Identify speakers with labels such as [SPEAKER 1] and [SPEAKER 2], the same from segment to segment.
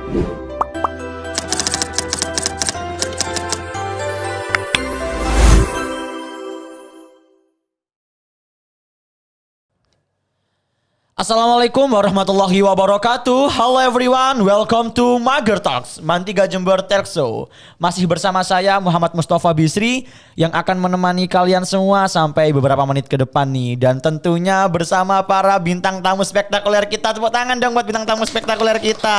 [SPEAKER 1] Assalamualaikum warahmatullahi wabarakatuh. Hello everyone, welcome to Mager Talks, Mantiga Jember Talk Show. Masih bersama saya Muhammad Mustafa Bisri yang akan menemani kalian semua sampai beberapa menit ke depan nih. Dan tentunya bersama para bintang tamu spektakuler kita. Tepuk tangan dong buat bintang tamu spektakuler kita.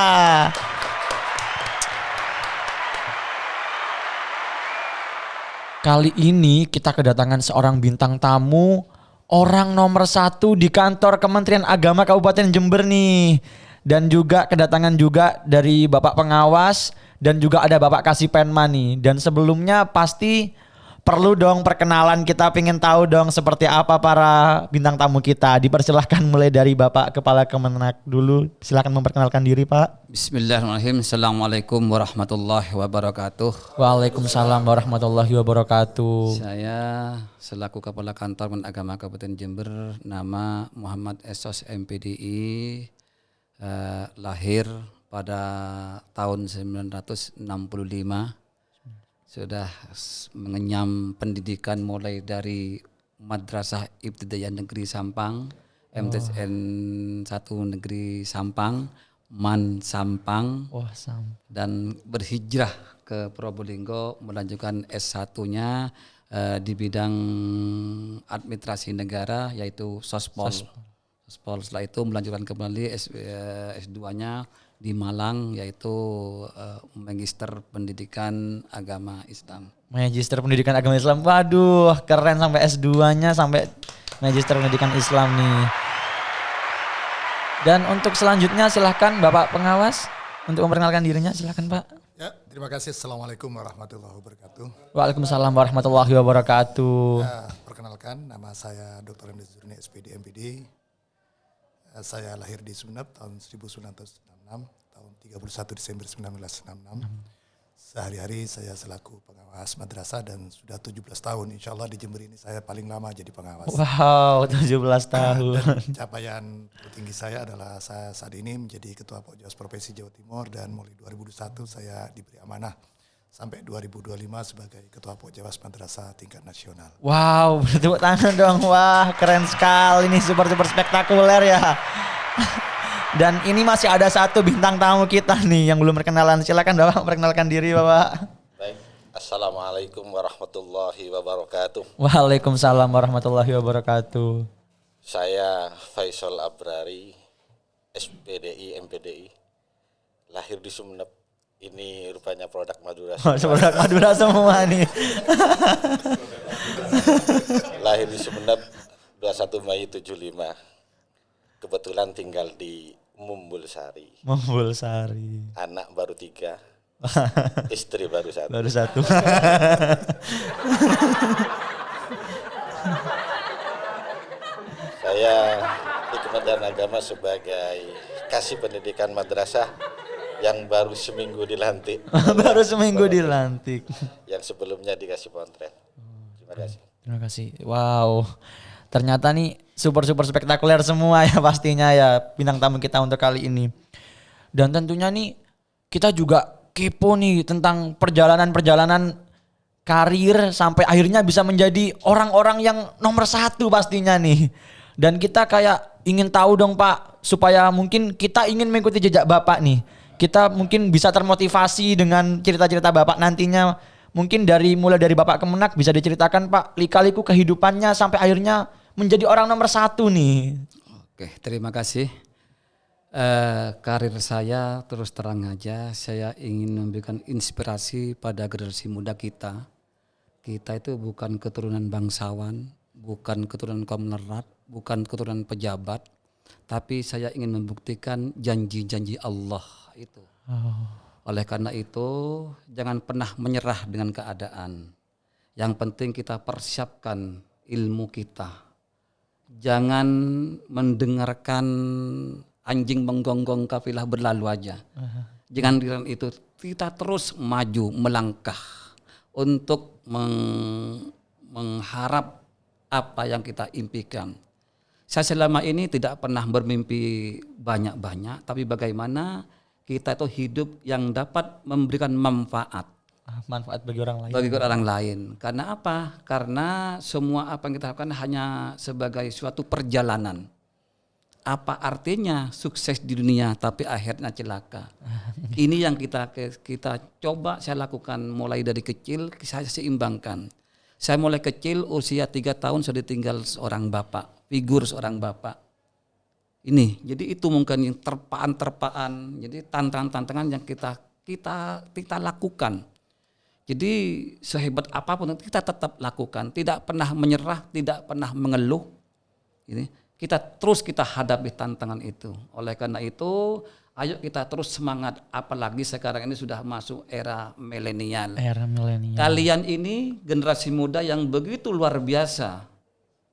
[SPEAKER 1] Kali ini kita kedatangan seorang bintang tamu, orang nomor 1 di kantor Kementerian Agama Kabupaten Jember nih. Dan juga kedatangan juga dari Bapak Pengawas dan juga ada Bapak Kasipenma nih. Dan sebelumnya pasti perlu dong perkenalan, kita pengen tahu dong seperti apa para bintang tamu kita. Dipersilahkan mulai dari Bapak Kepala Kemenak dulu. Silakan memperkenalkan diri Pak.
[SPEAKER 2] Bismillahirrahmanirrahim. Assalamualaikum warahmatullahi wabarakatuh.
[SPEAKER 1] Waalaikumsalam warahmatullahi wabarakatuh.
[SPEAKER 2] Saya selaku Kepala Kantor Agama Kabupaten Jember, nama Muhammad Esos MPDI, lahir pada tahun 1965. Sudah mengenyam pendidikan mulai dari Madrasah Ibtidaiyah Negeri Sampang, MTSN 1 Negeri Sampang, MAN Sampang, dan berhijrah ke Probolinggo melanjutkan S1-nya di bidang administrasi negara yaitu Sospol. Setelah itu melanjutkan kembali S2-nya di Malang yaitu Magister Pendidikan Agama Islam.
[SPEAKER 1] Magister Pendidikan Agama Islam. Waduh, keren sampai S2-nya sampai Magister Pendidikan Islam nih. Dan untuk selanjutnya silahkan Bapak Pengawas untuk memperkenalkan dirinya, silahkan Pak.
[SPEAKER 3] Ya, terima kasih. Assalamualaikum warahmatullahi wabarakatuh.
[SPEAKER 1] Waalaikumsalam warahmatullahi wabarakatuh.
[SPEAKER 3] Perkenalkan, nama saya Dr. Andes Zurni, SPD MPD. Saya lahir di Sumeneb tahun 1966, tahun 31 Desember 1966. Sehari-hari saya selaku pengawas madrasah dan sudah 17 tahun. Insya Allah di Jember ini saya paling lama jadi pengawas.
[SPEAKER 1] Wow, 17 tahun.
[SPEAKER 3] Dan capaian tertinggi saya adalah saya saat ini menjadi Ketua Pokjawas Provinsi Jawa Timur dan mulai 2021 saya diberi amanah sampai 2025 sebagai Ketua Pokjawas Madrasah tingkat nasional.
[SPEAKER 1] Wow, tepuk tangan dong. Wah, keren sekali nih, super spektakuler ya. Dan ini masih ada satu bintang tamu kita nih yang belum perkenalan. Silakan Bapak perkenalkan diri Bapak.
[SPEAKER 4] Baik, Assalamualaikum warahmatullahi wabarakatuh.
[SPEAKER 1] Waalaikumsalam warahmatullahi wabarakatuh.
[SPEAKER 4] Saya Faisal Abrari, SPDI MPDI, lahir di Sumeneb. Ini rupanya produk Madura.
[SPEAKER 1] Produk Madura semua nih.
[SPEAKER 4] Lahir di Sumeneb 21 Mei 75. Kebetulan tinggal di Mumbulsari.
[SPEAKER 1] Mumbulsari.
[SPEAKER 4] Anak baru 3. Istri baru 1.
[SPEAKER 1] Baru 1.
[SPEAKER 4] Saya di Kementerian Agama sebagai Kasih Pendidikan Madrasah yang baru seminggu dilantik.
[SPEAKER 1] Baru seminggu dilantik.
[SPEAKER 4] Yang sebelumnya dikasih kontrak. Terima kasih.
[SPEAKER 1] Terima kasih. Wow. Ternyata nih super spektakuler semua ya pastinya ya bintang tamu kita untuk kali ini. Dan tentunya nih kita juga kepo nih tentang perjalanan karir sampai akhirnya bisa menjadi orang-orang yang nomor 1 pastinya nih. Dan kita kayak ingin tahu dong Pak, supaya mungkin kita ingin mengikuti jejak Bapak nih. Kita mungkin bisa termotivasi dengan cerita-cerita Bapak nantinya. Mungkin mulai dari Bapak Kemenak bisa diceritakan Pak lika-liku kehidupannya sampai akhirnya menjadi orang nomor 1 nih.
[SPEAKER 2] Oke, terima kasih. Karir saya terus terang aja, saya ingin memberikan inspirasi pada generasi muda kita. Kita itu bukan keturunan bangsawan, bukan keturunan konglomerat, bukan keturunan pejabat, tapi saya ingin membuktikan janji-janji Allah itu. Oleh karena itu, jangan pernah menyerah dengan keadaan. Yang penting kita persiapkan ilmu kita. Jangan mendengarkan anjing menggonggong kafilah berlalu aja. Jangan dengan itu, kita terus maju melangkah untuk mengharap apa yang kita impikan. Saya selama ini tidak pernah bermimpi banyak-banyak, tapi bagaimana kita itu hidup yang dapat memberikan manfaat
[SPEAKER 1] Manfaat bagi orang lain.
[SPEAKER 2] bagi orang lain. Karena apa? Karena semua apa yang kita lakukan hanya sebagai suatu perjalanan. Apa artinya sukses di dunia tapi akhirnya celaka? Ini yang kita coba saya lakukan mulai dari kecil, saya seimbangkan. Saya mulai kecil usia 3 tahun sudah ditinggal seorang bapak, figur seorang bapak. Ini, jadi itu mungkin yang terpaan, jadi tantangan-tantangan yang kita lakukan. Jadi sehebat apapun kita tetap lakukan, tidak pernah menyerah, tidak pernah mengeluh. Ini kita hadapi tantangan itu. Oleh karena itu, ayo kita terus semangat. Apalagi sekarang ini sudah masuk era milenial.
[SPEAKER 1] Era milenial.
[SPEAKER 2] Kalian ini generasi muda yang begitu luar biasa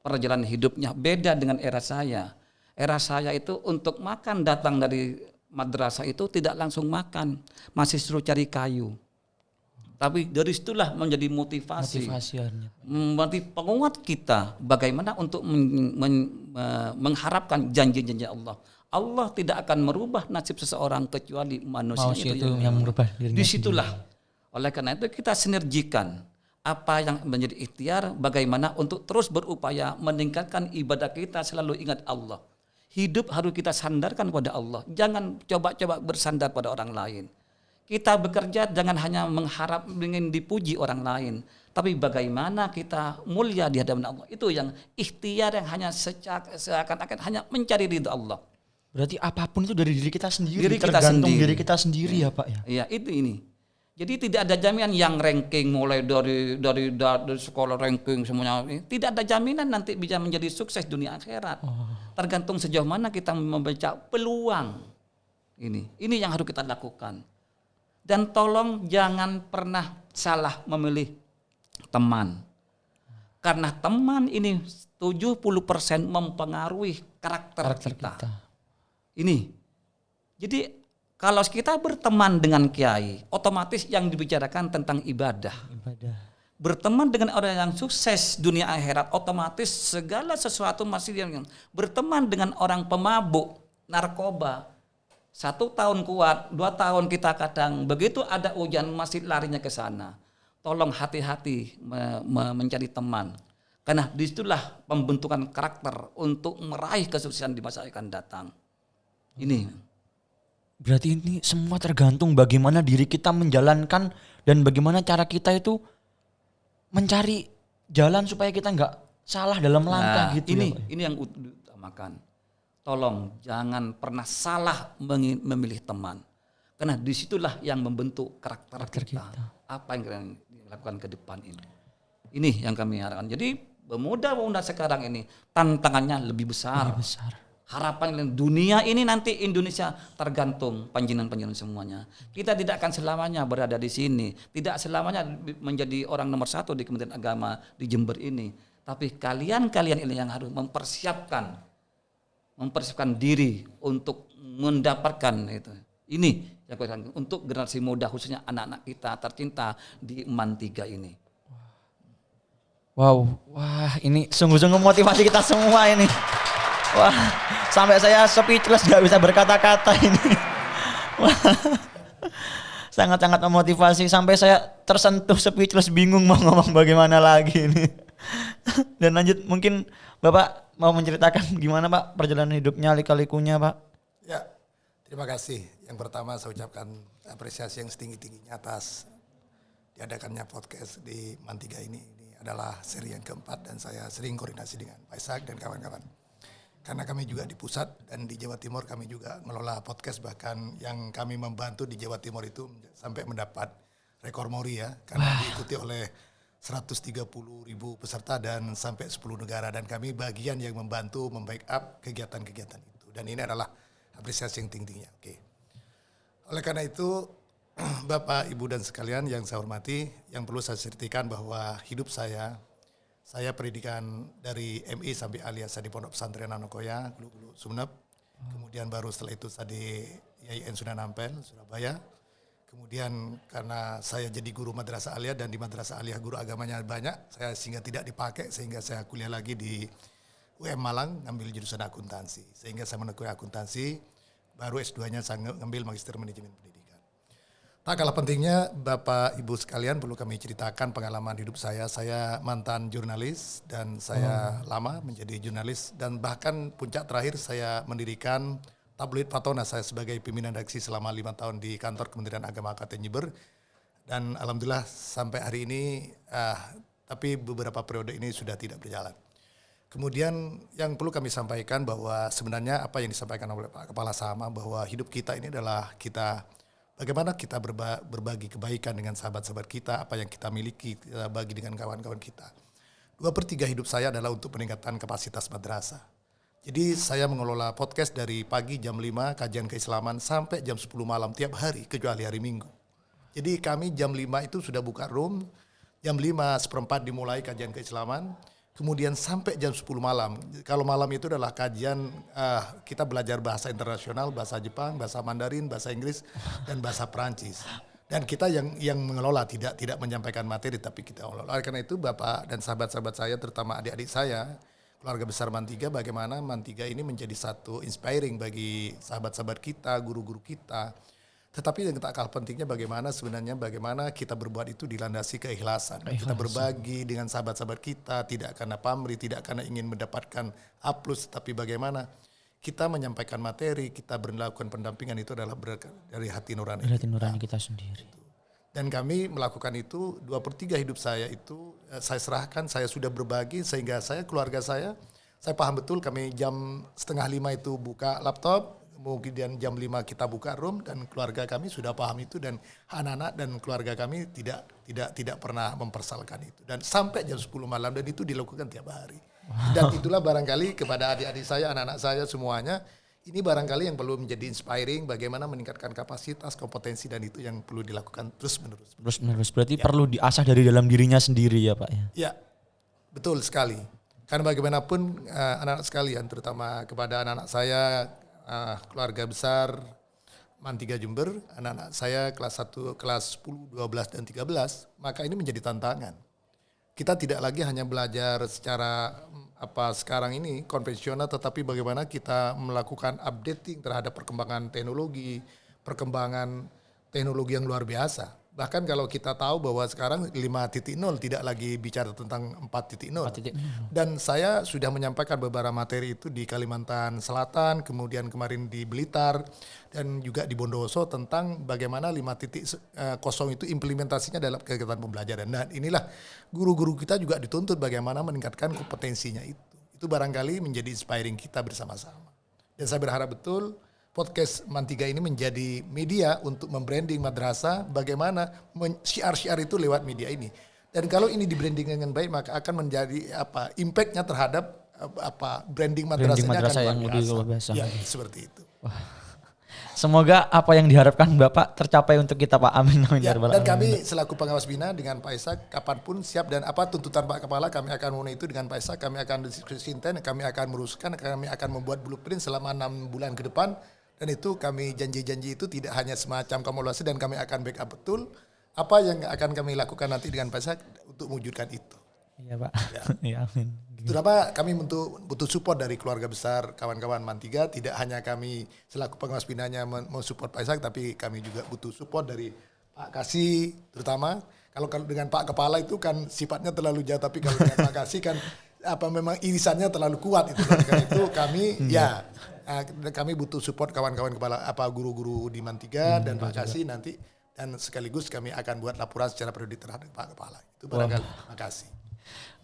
[SPEAKER 2] perjalanan hidupnya, beda dengan era saya. Era saya itu untuk makan datang dari madrasah itu tidak langsung makan, masih suruh cari kayu. Tapi dari situlah menjadi motivasi penguat kita bagaimana untuk mengharapkan janji-janji Allah. Allah tidak akan merubah nasib seseorang kecuali manusia itu yang merubah dirinya. Disitulah. Oleh karena itu kita sinergikan apa yang menjadi ikhtiar bagaimana untuk terus berupaya meningkatkan ibadah kita, selalu ingat Allah. Hidup harus kita sandarkan pada Allah. Jangan coba-coba bersandar pada orang lain. Kita bekerja jangan hanya mengharap ingin dipuji orang lain, tapi bagaimana kita mulia di hadapan Allah. Itu yang ikhtiar yang hanya seakan-akan hanya mencari ridha Allah.
[SPEAKER 1] Berarti apapun itu dari diri kita sendiri, tergantung diri kita sendiri ya Pak ya.
[SPEAKER 2] Iya, itu ini. Jadi tidak ada jaminan yang ranking mulai dari sekolah ranking semuanya. Tidak ada jaminan nanti bisa menjadi sukses dunia akhirat. Tergantung sejauh mana kita membaca peluang. Ini yang harus kita lakukan. Dan tolong jangan pernah salah memilih teman. Karena teman ini 70% mempengaruhi karakter kita. Ini. Jadi kalau kita berteman dengan kiai, otomatis yang dibicarakan tentang ibadah. Berteman dengan orang yang sukses dunia akhirat, otomatis segala sesuatu masih yang berteman dengan orang pemabuk, narkoba. 1 tahun kuat, 2 tahun kita kadang begitu ada ujian masih larinya ke sana. Tolong hati-hati mencari teman. Karena disitulah pembentukan karakter untuk meraih kesuksesan di masa akan datang. Ini.
[SPEAKER 1] Berarti ini semua tergantung bagaimana diri kita menjalankan dan bagaimana cara kita itu mencari jalan supaya kita nggak salah dalam langkah gitu.
[SPEAKER 2] Ini yang utamakan. Tolong jangan pernah salah memilih teman. Karena disitulah yang membentuk karakter kita. Apa yang kita lakukan ke depan ini. Ini yang kami harapkan. Jadi pemuda-pemuda sekarang ini tantangannya lebih besar. Harapan dunia ini nanti Indonesia tergantung panjenengan semuanya. Kita tidak akan selamanya berada di sini. Tidak selamanya menjadi orang nomor 1 di Kementerian Agama di Jember ini. Tapi kalian ini yang harus mempersiapkan diri untuk mendapatkan itu. Ini yang untuk generasi muda khususnya anak-anak kita tercinta di MAN 3 ini.
[SPEAKER 1] Wow, wah ini sungguh-sungguh motivasi kita semua ini. Wah, sampai saya speechless gak bisa berkata-kata ini. Wah, sangat-sangat memotivasi sampai saya tersentuh speechless, bingung mau ngomong bagaimana lagi ini. Dan lanjut mungkin Bapak mau menceritakan gimana Pak perjalanan hidupnya, lika-likunya Pak?
[SPEAKER 3] Ya, terima kasih. Yang pertama saya ucapkan apresiasi yang setinggi-tingginya atas diadakannya podcast di MAN 3 ini. Ini adalah seri yang keempat dan saya sering koordinasi dengan Pak Ishak dan kawan-kawan. Karena kami juga di pusat dan di Jawa Timur kami juga mengelola podcast, bahkan yang kami membantu di Jawa Timur itu sampai mendapat rekor muri ya. Karena diikuti oleh 130.000 peserta dan sampai 10 negara. Dan kami bagian yang membantu membackup kegiatan-kegiatan itu. Dan ini adalah apresiasi yang tinggi-tingginya. Oke. Oleh karena itu Bapak, Ibu dan sekalian yang saya hormati, yang perlu saya ceritakan bahwa hidup saya pendidikan dari MI sampai alias saya di Pondok Pesantren Anokoya, Gulu Sumeneb. Kemudian baru setelah itu saya di IAIN Sunan Ampel, Surabaya. Kemudian karena saya jadi guru madrasah aliyah dan di madrasah aliyah guru agamanya banyak, saya sehingga tidak dipakai, sehingga saya kuliah lagi di UM Malang ngambil jurusan akuntansi. Sehingga saya menekuni akuntansi, baru S2-nya saya ngambil Magister Manajemen Pendidikan. Tak kalah pentingnya Bapak Ibu sekalian perlu kami ceritakan pengalaman hidup saya. Saya mantan jurnalis dan saya lama menjadi jurnalis dan bahkan puncak terakhir saya mendirikan tabloid Fatona. Saya sebagai pimpinan redaksi selama 5 tahun di kantor Kementerian Agama Kabupaten Jember dan alhamdulillah sampai hari ini tapi beberapa periode ini sudah tidak berjalan. Kemudian yang perlu kami sampaikan bahwa sebenarnya apa yang disampaikan oleh Pak Kepala Sama bahwa hidup kita ini adalah bagaimana kita berbagi kebaikan dengan sahabat-sahabat kita, apa yang kita miliki, kita bagi dengan kawan-kawan kita. 2/3 hidup saya adalah untuk peningkatan kapasitas madrasah. Jadi saya mengelola podcast dari pagi jam 5 kajian keislaman sampai jam 10 malam tiap hari kecuali hari Minggu. Jadi kami jam 5 itu sudah buka room, jam 5:15 dimulai kajian keislaman, kemudian sampai jam 10 malam. Kalau malam itu adalah kajian, kita belajar bahasa internasional, bahasa Jepang, bahasa Mandarin, bahasa Inggris, dan bahasa Perancis. Dan kita yang mengelola, tidak menyampaikan materi, tapi kita mengelola. Karena itu Bapak dan sahabat-sahabat saya, terutama adik-adik saya, keluarga besar Man3, bagaimana Man3 ini menjadi satu inspiring bagi sahabat-sahabat kita, guru-guru kita. Tetapi yang tak kalah pentingnya bagaimana kita berbuat itu dilandasi keikhlasan. Kita berbagi dengan sahabat-sahabat kita, tidak karena pamrih, tidak karena ingin mendapatkan A+, tapi bagaimana kita menyampaikan materi, kita melakukan pendampingan itu adalah dari hati nurani
[SPEAKER 1] kita sendiri.
[SPEAKER 3] Dan kami melakukan itu 2/3 hidup saya itu saya serahkan, saya sudah berbagi sehingga keluarga saya paham betul kami jam 4:30 itu buka laptop, kemudian jam 5 kita buka room dan keluarga kami sudah paham itu dan anak-anak dan keluarga kami tidak pernah mempersalahkan itu dan sampai jam 10 malam dan itu dilakukan tiap hari. Dan itulah barangkali kepada adik-adik saya, anak-anak saya semuanya ini barangkali yang perlu menjadi inspiring bagaimana meningkatkan kapasitas, kompetensi dan itu yang perlu dilakukan terus-menerus.
[SPEAKER 1] Terus-menerus berarti perlu diasah dari dalam dirinya sendiri ya Pak ya.
[SPEAKER 3] Ya. Betul sekali. Karena bagaimanapun anak-anak sekalian terutama kepada anak-anak saya keluarga besar Man3 Jember, anak-anak saya kelas 1, kelas 10, 12 dan 13, maka ini menjadi tantangan. Kita tidak lagi hanya belajar secara sekarang ini konvensional, tetapi bagaimana kita melakukan updating terhadap perkembangan teknologi yang luar biasa. Bahkan kalau kita tahu bahwa sekarang 5.0 tidak lagi bicara tentang 4.0. Dan saya sudah menyampaikan beberapa materi itu di Kalimantan Selatan, kemudian kemarin di Blitar, dan juga di Bondowoso tentang bagaimana 5.0 itu implementasinya dalam kegiatan pembelajaran. Nah inilah guru-guru kita juga dituntut bagaimana meningkatkan kompetensinya itu. Itu barangkali menjadi inspiring kita bersama-sama. Dan saya berharap betul podcast Man3 ini menjadi media untuk membranding madrasah, bagaimana syiar-syiar itu lewat media ini. Dan kalau ini di-branding dengan baik, maka akan menjadi impact-nya terhadap branding madrasahnya akan luar biasa. Ya, seperti itu.
[SPEAKER 1] Wah. Semoga apa yang diharapkan Bapak tercapai untuk kita Pak. Amin.
[SPEAKER 3] Ya, dan kami selaku pengawas bina dengan Pak Ishak kapanpun siap dan apa tuntutan Pak Kepala kami akan memenuhi itu dengan Pak Ishak. Kami akan diskusi intent, kami akan meruskan, kami akan membuat blueprint selama 6 bulan ke depan. Dan itu kami janji-janji itu tidak hanya semacam kamulasi dan kami akan backup betul apa yang akan kami lakukan nanti dengan Pak Ishak untuk mewujudkan itu.
[SPEAKER 1] Iya Pak. Ya, amin.
[SPEAKER 3] Kenapa kami butuh support dari keluarga besar kawan-kawan Man3, tidak hanya kami selaku pengawas binanya mensupport Pak Ishak, tapi kami juga butuh support dari Pak Kasih terutama. Kalau dengan Pak Kepala itu kan sifatnya terlalu jauh, tapi kalau dengan Pak Kasih kan memang irisannya terlalu kuat itu. Karena itu kami kami butuh support kawan-kawan kepala guru-guru di Man3 dan Pak Kasih nanti, dan sekaligus kami akan buat laporan secara periodik terhadap Pak Kepala. Itu barangkali. Terima kasih.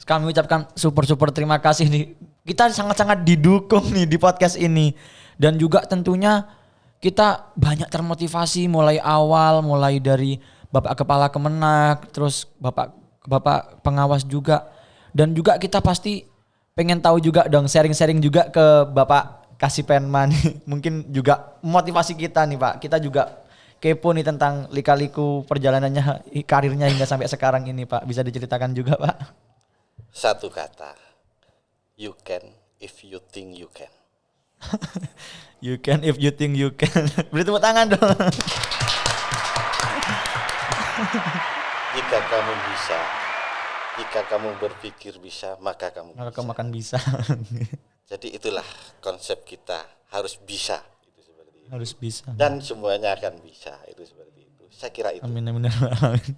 [SPEAKER 1] Kami ucapkan super terima kasih nih. Kita sangat-sangat didukung nih di podcast ini. Dan juga tentunya kita banyak termotivasi mulai dari Bapak Kepala Kemenak, terus Bapak pengawas juga. Dan juga kita pasti pengen tahu juga dong, sharing-sharing juga ke Bapak Kasih Penman. Mungkin juga motivasi kita nih Pak. Kita juga kepo nih tentang lika-liku perjalanannya, karirnya hingga sampai sekarang ini Pak. Bisa diceritakan juga Pak?
[SPEAKER 4] Satu kata, you can if you think you can.
[SPEAKER 1] You can if you think you can. Beri tepuk tangan dong.
[SPEAKER 4] Jika kamu bisa, jika kamu berpikir bisa, maka kamu
[SPEAKER 1] akan bisa.
[SPEAKER 4] Jadi itulah konsep kita, harus bisa. Itu seperti itu.
[SPEAKER 1] Harus bisa.
[SPEAKER 4] Dan semuanya akan bisa, itu seperti itu. Saya kira itu.
[SPEAKER 1] Amin amin amin.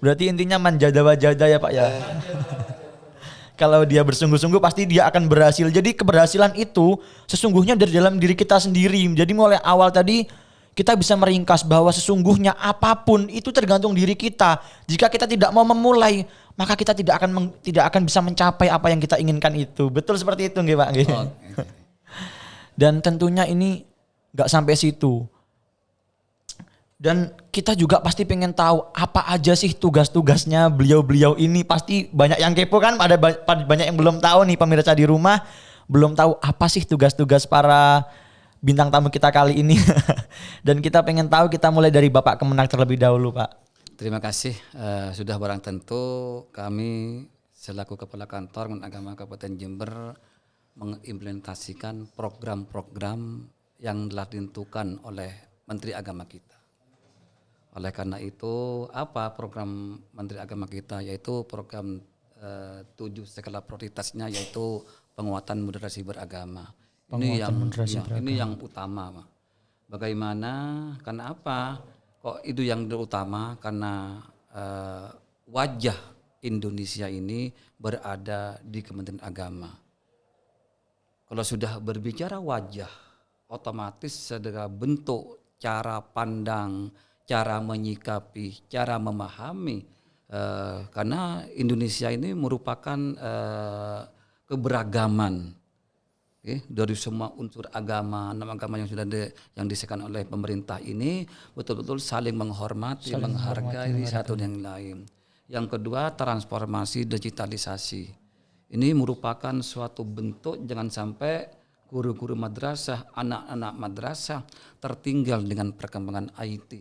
[SPEAKER 1] Berarti intinya manjada wajada ya Pak ya. Kalau dia bersungguh-sungguh pasti dia akan berhasil. Jadi keberhasilan itu sesungguhnya dari dalam diri kita sendiri. Jadi mulai awal tadi kita bisa meringkas bahwa sesungguhnya apapun itu tergantung diri kita. Jika kita tidak mau memulai, maka kita tidak akan bisa mencapai apa yang kita inginkan itu. Betul seperti itu nggih Pak? Nggih. Dan tentunya ini nggak sampai situ. Dan kita juga pasti pengen tahu apa aja sih tugas-tugasnya beliau-beliau ini. Pasti banyak yang kepo kan, ada banyak yang belum tahu nih pemirsa di rumah. Belum tahu apa sih tugas-tugas para bintang tamu kita kali ini. Dan kita pengen tahu, kita mulai dari Bapak Kemenang terlebih dahulu Pak.
[SPEAKER 2] Terima kasih. Sudah barang tentu kami selaku Kepala Kantor Kementerian Agama Kabupaten Jember mengimplementasikan program-program yang telah ditentukan oleh Menteri Agama kita. Oleh karena itu, apa program Menteri Agama kita, yaitu program 7 skala prioritasnya, yaitu penguatan moderasi beragama. Ini yang utama, Pak. Bagaimana? Karena apa? Kok itu yang utama? Karena wajah Indonesia ini berada di Kementerian Agama. Kalau sudah berbicara wajah, otomatis segala bentuk cara pandang, cara menyikapi, cara memahami, karena Indonesia ini merupakan keberagaman dari semua unsur agama, enam agama yang sudah yang disediakan oleh pemerintah ini betul-betul saling menghormati, menghargai satu yang lain. Yang kedua, transformasi digitalisasi. Ini merupakan suatu bentuk jangan sampai guru-guru madrasah, anak-anak madrasah tertinggal dengan perkembangan IT.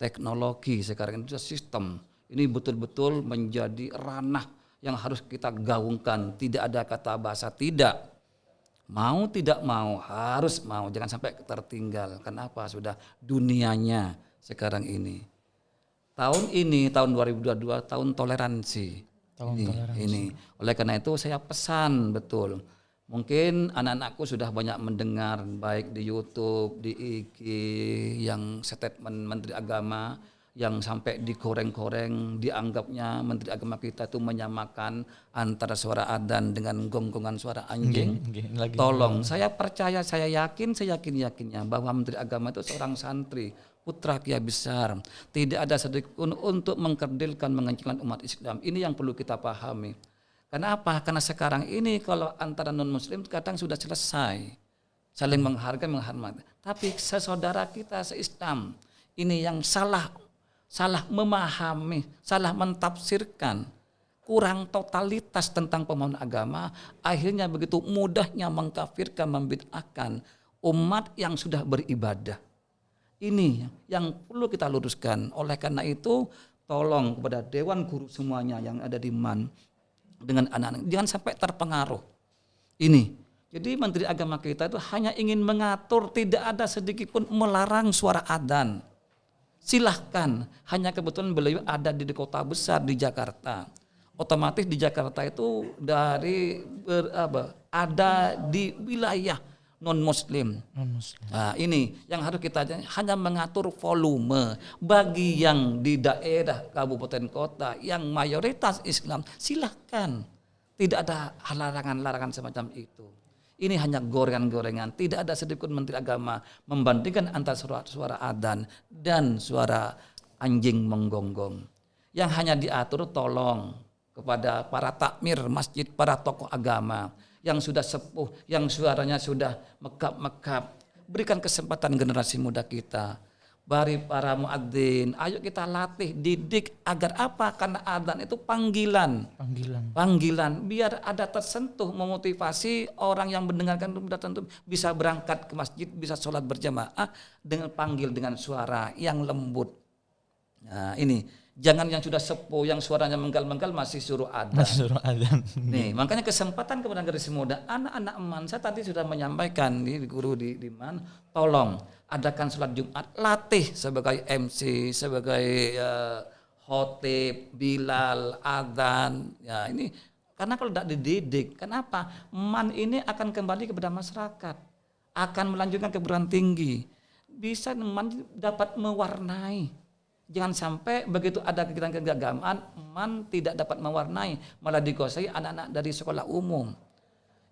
[SPEAKER 2] Teknologi sekarang itu sistem. Ini betul-betul menjadi ranah yang harus kita gaungkan. Tidak ada kata bahasa tidak. Mau tidak mau, harus mau. Jangan sampai tertinggal. Kenapa? Sudah dunianya sekarang ini. Tahun ini, tahun 2022, tahun toleransi. Ini. Oleh karena itu saya pesan betul. Mungkin anak-anakku sudah banyak mendengar baik di YouTube, di IG yang statement Menteri Agama yang sampai digoreng-goreng, dianggapnya Menteri Agama kita itu menyamakan antara suara adzan dengan gonggongan suara anjing. Tolong, saya percaya, saya yakinnya bahwa Menteri Agama itu seorang santri, putra kiai besar, tidak ada sedikit pun untuk mengkerdilkan, mengecilkan umat Islam. Ini yang perlu kita pahami. Kenapa? Karena sekarang ini kalau antara non-muslim kadang sudah selesai. Saling menghargai, menghormati. Tapi saudara kita se-Islam ini yang salah memahami, salah mentafsirkan, kurang totalitas tentang pemahaman agama, akhirnya begitu mudahnya mengkafirkan, membid'ahkan umat yang sudah beribadah. Ini yang perlu kita luruskan. Oleh karena itu, tolong kepada Dewan Guru semuanya yang ada di MAN dengan anak-anak, jangan sampai terpengaruh. Ini. Jadi Menteri Agama kita itu hanya ingin mengatur, tidak ada sedikit pun melarang suara adzan. Silahkan, hanya kebetulan beliau ada di kota besar di Jakarta. Otomatis di Jakarta itu ada di wilayah non-muslim. Nah, ini yang harus kita hanya mengatur volume. Bagi yang di daerah kabupaten kota yang mayoritas Islam, silahkan. Tidak ada larangan-larangan semacam itu. Ini hanya gorengan-gorengan. Tidak ada sedikit Menteri Agama membandingkan antara suara adzan dan suara anjing menggonggong. Yang hanya diatur tolong kepada para takmir masjid, para tokoh agama yang sudah sepuh, yang suaranya sudah mekap-mekap. Berikan kesempatan generasi muda kita. Bari para muadzin, ayo kita latih, didik agar apa? Karena adzan itu panggilan. Biar ada tersentuh, memotivasi orang yang mendengarkan tentu bisa berangkat ke masjid, bisa sholat berjamaah dengan panggil dengan suara yang lembut. Nah, ini. Jangan yang sudah sepuh, yang suaranya menggal-menggal masih suruh adzan. Nih, makanya kesempatan kepada generasi muda, anak-anak MAN, saya tadi sudah menyampaikan di guru di MAN, tolong adakan sholat Jumat, latih sebagai MC, sebagai khotib, bilal, adzan. Ya ini karena kalau tidak dididik, kenapa? MAN ini akan kembali kepada masyarakat, akan melanjutkan keguruan tinggi. bisa dapat mewarnai. Jangan sampai begitu ada kegiatan keagamaan, tidak dapat mewarnai, malah dikuasai anak-anak dari sekolah umum.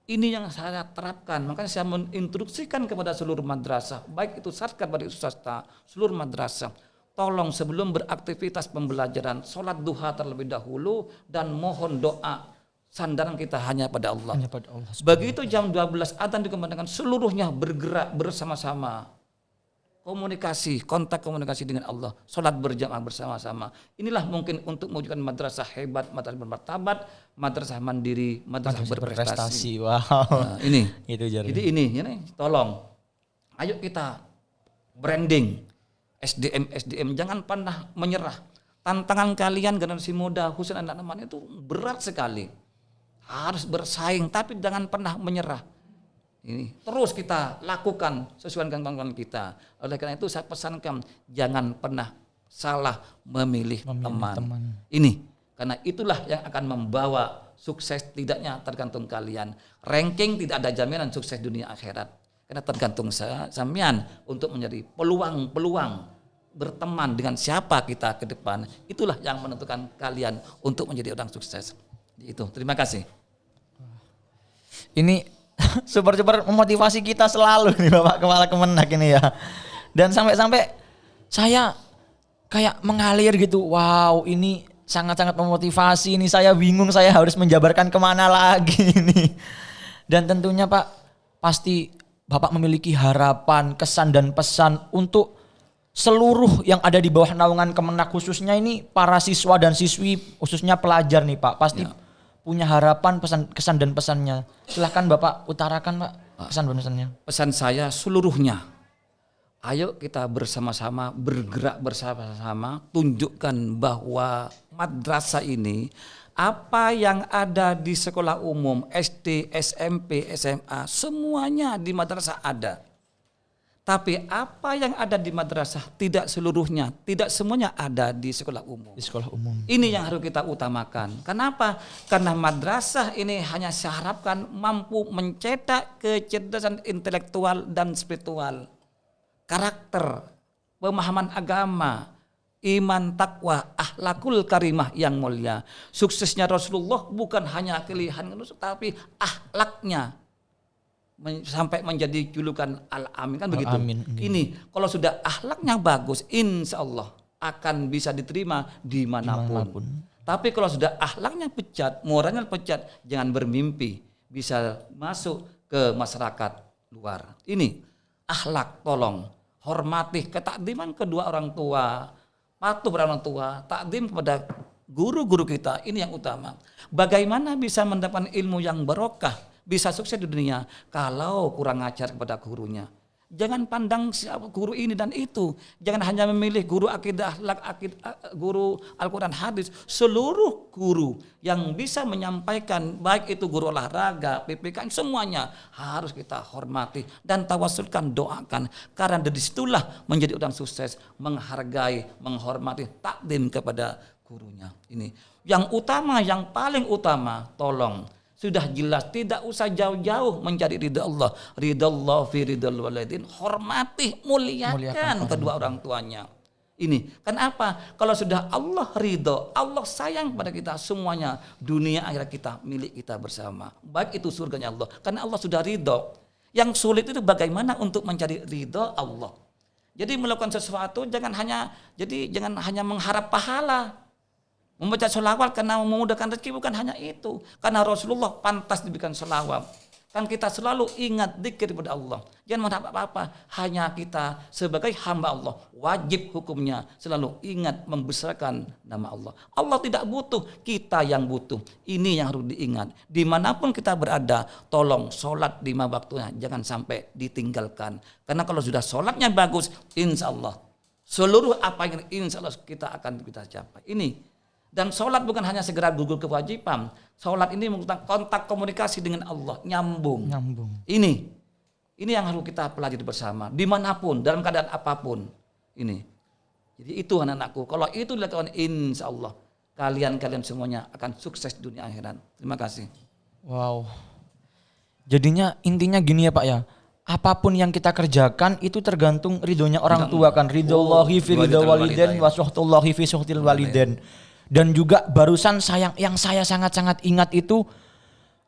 [SPEAKER 2] Ini yang saya terapkan, makanya saya menginstruksikan kepada seluruh madrasah, baik itu satker pada swasta, seluruh madrasah. Tolong sebelum beraktivitas pembelajaran, sholat duha terlebih dahulu dan mohon doa. Sandaran kita hanya pada Allah. Begitu jam 12 adzan dikumandangkan, seluruhnya bergerak bersama-sama. Kontak komunikasi dengan Allah, sholat berjamaah bersama-sama. Inilah mungkin untuk mewujudkan madrasah hebat, madrasah bermartabat, madrasah mandiri, madrasah berprestasi.
[SPEAKER 1] Wow.
[SPEAKER 2] Nah, ini.
[SPEAKER 1] Jadi
[SPEAKER 2] ini tolong. Ayo kita branding SDM, jangan pernah menyerah. Tantangan kalian generasi muda, khususnya anak-anak itu berat sekali. Harus bersaing, tapi jangan pernah menyerah. Ini terus kita lakukan sesuai dengan kemampuan kita. Oleh karena itu saya pesankan jangan pernah salah memilih teman. Ini karena itulah yang akan membawa sukses, tidaknya tergantung kalian. Ranking tidak ada jaminan sukses dunia akhirat. Karena tergantung sampean untuk menjadi peluang berteman dengan siapa kita ke depan. Itulah yang menentukan kalian untuk menjadi orang sukses. Itu. Terima kasih.
[SPEAKER 1] Ini super memotivasi kita selalu nih Bapak Kepala Kemenak ini ya. Dan sampai-sampai saya kayak mengalir gitu. Wow, ini sangat-sangat memotivasi. Ini saya bingung saya harus menjabarkan kemana lagi ini. Dan tentunya Pak, pasti Bapak memiliki harapan, kesan dan pesan untuk seluruh yang ada di bawah naungan Kemenak, khususnya ini para siswa dan siswi, khususnya pelajar nih Pak. Pasti punya harapan, kesan dan pesannya. Silahkan Bapak utarakan Pak kesan dan pesannya.
[SPEAKER 2] Pesan saya seluruhnya, ayo kita bersama-sama bergerak bersama-sama, tunjukkan bahwa madrasah ini apa yang ada di sekolah umum, SD, SMP, SMA, semuanya di madrasah ada. Tapi apa yang ada di madrasah tidak seluruhnya, tidak semuanya ada di sekolah umum.
[SPEAKER 1] Di sekolah umum.
[SPEAKER 2] Ini yang harus kita utamakan. Kenapa? Karena madrasah ini hanya saya harapkan mampu mencetak kecerdasan intelektual dan spiritual, karakter, pemahaman agama, iman, takwa, akhlakul karimah yang mulia. Suksesnya Rasulullah bukan hanya kelihan, tapi akhlaknya. Sampai menjadi julukan Al-Amin kan begitu.
[SPEAKER 1] Al-Amin.
[SPEAKER 2] Ini kalau sudah akhlaknya bagus, insya Allah akan bisa diterima dimanapun. Tapi kalau sudah akhlaknya pecat, moralnya pecat, jangan bermimpi bisa masuk ke masyarakat luar. Ini akhlak, tolong hormati ketakdiman kedua orang tua, patuh pada orang tua, takdim kepada guru-guru kita. Ini yang utama. Bagaimana bisa mendapatkan ilmu yang barokah, bisa sukses di dunia kalau kurang ajar kepada gurunya. Jangan pandang siapa guru ini dan itu. Jangan hanya memilih guru akidah, guru Al-Quran hadis. Seluruh guru yang bisa menyampaikan, baik itu guru olahraga, PPK, semuanya harus kita hormati dan tawasulkan, doakan. Karena dari situlah menjadi orang sukses, menghargai, menghormati, takdim kepada gurunya. Ini yang utama, yang paling utama, tolong. Sudah jelas, tidak usah jauh-jauh mencari ridha Allah. Ridha Allah fi ridhal walidin. Hormati, muliakan kedua orang tuanya. Ini, kenapa? Kalau sudah Allah ridho, Allah sayang pada kita semuanya. Dunia akhirat kita, milik kita bersama. Baik itu surganya Allah. Karena Allah sudah ridho. Yang sulit itu bagaimana untuk mencari ridho Allah. Jadi melakukan sesuatu jangan hanya mengharap pahala. Membaca sholawat karena memudahkan rezeki bukan hanya itu. Karena Rasulullah pantas diberikan sholawat. Kan kita selalu ingat dzikir kepada Allah. Jangan mengharap apa-apa. Hanya kita sebagai hamba Allah. Wajib hukumnya selalu ingat membesarkan nama Allah. Allah tidak butuh, kita yang butuh. Ini yang harus diingat. Dimanapun kita berada, tolong sholat 5 waktunya. Jangan sampai ditinggalkan. Karena kalau sudah sholatnya bagus, insya Allah. Seluruh apa yang insya Allah kita akan kita capai. Ini. Dan sholat bukan hanya segera gugur kewajiban. Sholat ini menggunakan kontak komunikasi dengan Allah. Nyambung. Ini yang harus kita pelajari bersama. Dimanapun, dalam keadaan apapun. Ini. Jadi itu anak-anakku. Kalau itu dilakukan insya Allah. Kalian semuanya akan sukses dunia akhirat. Terima kasih.
[SPEAKER 1] Wow. Jadinya intinya gini ya Pak ya. apapun yang kita kerjakan itu tergantung ridhonya orang tua kan. Ridhollahi fi ridho waliden wa suhtullahi fi suhtil waliden. Dan juga barusan yang saya sangat-sangat ingat itu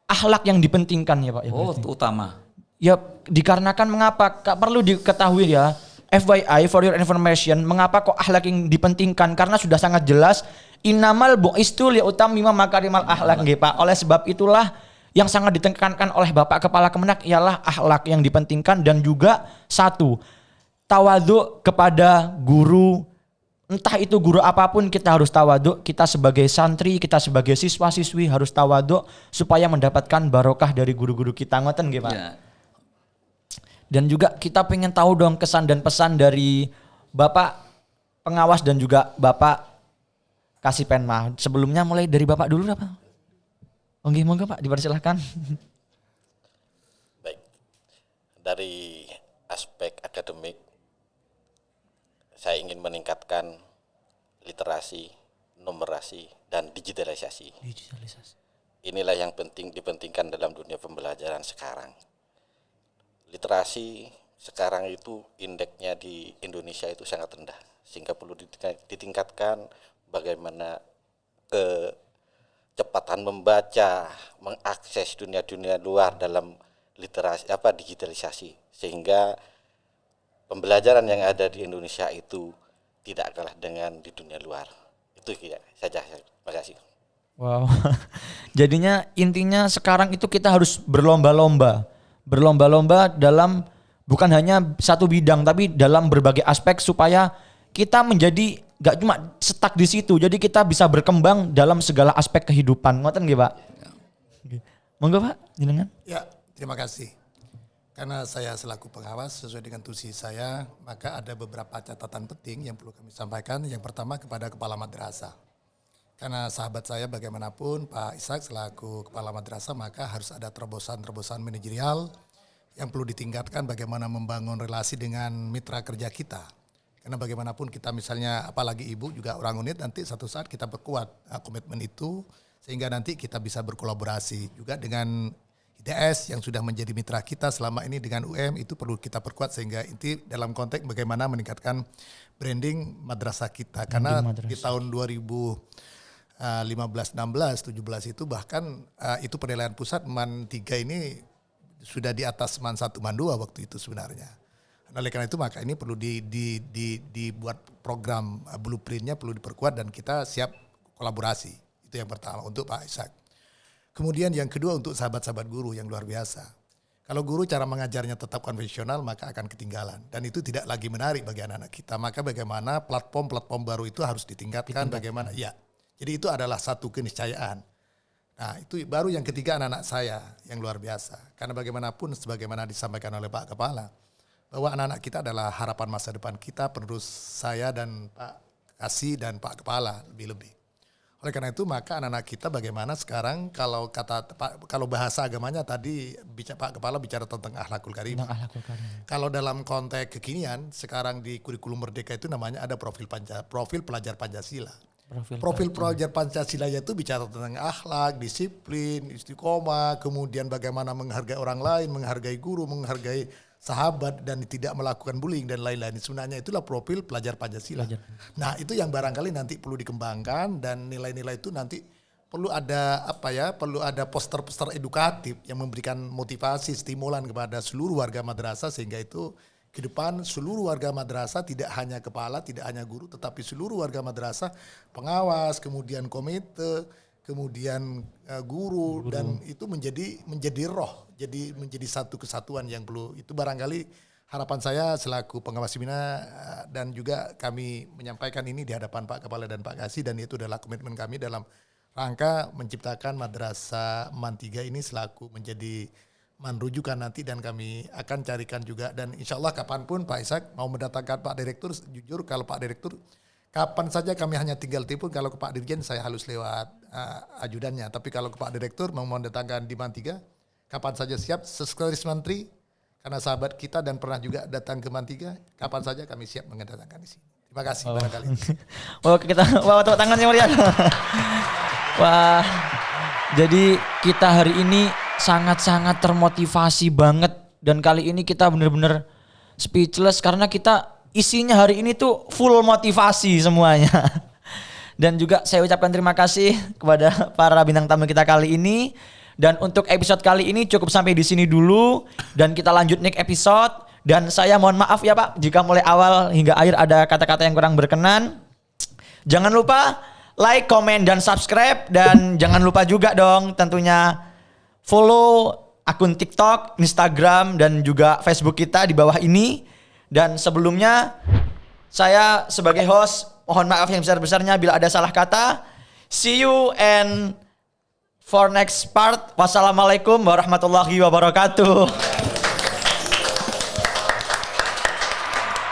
[SPEAKER 1] akhlak yang dipentingkan ya Pak. Ya,
[SPEAKER 5] itu utama.
[SPEAKER 1] Ya dikarenakan mengapa perlu diketahui ya, FYI for your information, mengapa kok akhlak yang dipentingkan, karena sudah sangat jelas innamal bu'istu liutamima makarimal akhlak nggih Pak. Oleh sebab itulah yang sangat ditekankan oleh Bapak Kepala Kemenak ialah akhlak yang dipentingkan, dan juga satu, tawadhu kepada guru. Entah itu guru apapun kita harus tawadhu, kita sebagai santri, kita sebagai siswa-siswi harus tawadhu supaya mendapatkan barokah dari guru-guru kita. Ngoten nggih Pak.
[SPEAKER 5] Ya.
[SPEAKER 1] Dan juga kita pengen tahu dong kesan dan pesan dari Bapak pengawas dan juga Bapak Kasih Penma. Sebelumnya mulai dari Bapak dulu Pak. Oke, monggo Pak, dipersilahkan.
[SPEAKER 4] Baik, dari aspek akademik saya ingin meningkatkan literasi, numerasi, dan digitalisasi. Inilah yang dipentingkan dalam dunia pembelajaran sekarang. Literasi sekarang itu indeksnya di Indonesia itu sangat rendah, sehingga perlu ditingkatkan bagaimana kecepatan membaca, mengakses dunia-dunia luar dalam literasi digitalisasi, sehingga pembelajaran yang ada di Indonesia itu tidak kalah dengan di dunia luar. Itu saja. Terima kasih.
[SPEAKER 1] Wow. Jadinya intinya sekarang itu kita harus berlomba-lomba dalam bukan hanya satu bidang tapi dalam berbagai aspek supaya kita menjadi gak cuma stuck di situ. Jadi kita bisa berkembang dalam segala aspek kehidupan. Ngoten nggih, Pak? Monggo, Pak, jenengan.
[SPEAKER 3] Ya, terima kasih. Karena saya selaku pengawas sesuai dengan tusi saya, maka ada beberapa catatan penting yang perlu kami sampaikan. Yang pertama kepada kepala madrasah. Karena sahabat saya bagaimanapun Pak Ishak selaku kepala madrasah, maka harus ada terobosan-terobosan manajerial yang perlu ditingkatkan bagaimana membangun relasi dengan mitra kerja kita. Karena bagaimanapun kita misalnya apalagi ibu juga orang unit, nanti satu saat kita perkuat komitmen itu sehingga nanti kita bisa berkolaborasi juga dengan ITS yang sudah menjadi mitra kita selama ini dengan itu perlu kita perkuat sehingga inti dalam konteks bagaimana meningkatkan branding madrasah kita. Karena di tahun 2015, 16, 17 itu bahkan itu penilaian pusat MAN 3 ini sudah di atas MAN 1, MAN 2 waktu itu sebenarnya. Oleh karena itu maka ini perlu dibuat program blueprintnya perlu diperkuat dan kita siap kolaborasi. Itu yang pertama untuk Pak Ishak. Kemudian yang kedua untuk sahabat-sahabat guru yang luar biasa. Kalau guru cara mengajarnya tetap konvensional maka akan ketinggalan. Dan itu tidak lagi menarik bagi anak-anak kita. Maka bagaimana platform-platform baru itu harus ditingkatkan. Bagaimana? Ya. Jadi itu adalah satu keniscayaan. Nah itu baru yang ketiga anak-anak saya yang luar biasa. Karena bagaimanapun sebagaimana disampaikan oleh Pak Kepala. Bahwa anak-anak kita adalah harapan masa depan kita. Penerus saya dan Pak Kasih dan Pak Kepala lebih-lebih. Oleh karena itu maka anak-anak kita bagaimana sekarang kalau bahasa agamanya tadi Pak Kepala bicara tentang akhlakul karimah. Kalau dalam konteks kekinian sekarang di kurikulum Merdeka itu namanya ada profil pelajar Pancasila. Profil pelajar Pancasila itu bicara tentang akhlak, disiplin, istiqomah, kemudian bagaimana menghargai orang lain, menghargai guru, menghargai sahabat dan tidak melakukan bullying dan lain-lain. Sebenarnya itulah profil pelajar Pancasila. Nah, itu yang barangkali nanti perlu dikembangkan dan nilai-nilai itu nanti perlu ada perlu ada poster-poster edukatif yang memberikan motivasi, stimulan kepada seluruh warga madrasah sehingga itu ke depan seluruh warga madrasah tidak hanya kepala, tidak hanya guru tetapi seluruh warga madrasah, pengawas, kemudian komite, kemudian guru dan itu menjadi roh, jadi menjadi satu kesatuan yang perlu itu barangkali harapan saya selaku pengawas bina dan juga kami menyampaikan ini di hadapan Pak Kepala dan Pak Kasih dan itu adalah komitmen kami dalam rangka menciptakan madrasah MAN 3 ini selaku menjadi MAN rujukan nanti dan kami akan carikan juga dan insya Allah kapanpun Pak Ishak mau mendatangkan Pak Direktur, jujur kalau Pak Direktur kapan saja kami hanya tinggal telepon, kalau ke Pak Dirjen saya halus lewat ajudannya. Tapi kalau ke Pak Direktur mau mendatangkan di MAN 3, kapan saja siap, sekretaris menteri, karena sahabat kita dan pernah juga datang ke MAN 3, kapan saja kami siap mendatangkan di sini. Terima kasih barangkali.
[SPEAKER 1] Tepuk tangan yang meriah. Wah, jadi kita hari ini sangat-sangat termotivasi banget Dan kali ini kita bener-bener speechless karena kita isinya hari ini tuh full motivasi semuanya. Dan juga saya ucapkan terima kasih kepada para bintang tamu kita kali ini. Dan untuk episode kali ini cukup sampai di sini dulu. Dan kita lanjut next episode. Dan saya mohon maaf ya Pak jika mulai awal hingga akhir ada kata-kata yang kurang berkenan. Jangan lupa like, komen, dan subscribe. Dan jangan lupa juga dong tentunya follow akun TikTok, Instagram, dan juga Facebook kita di bawah ini. Dan sebelumnya saya sebagai host mohon maaf yang besar-besarnya bila ada salah kata. See you and for next part. Wassalamualaikum warahmatullahi wabarakatuh.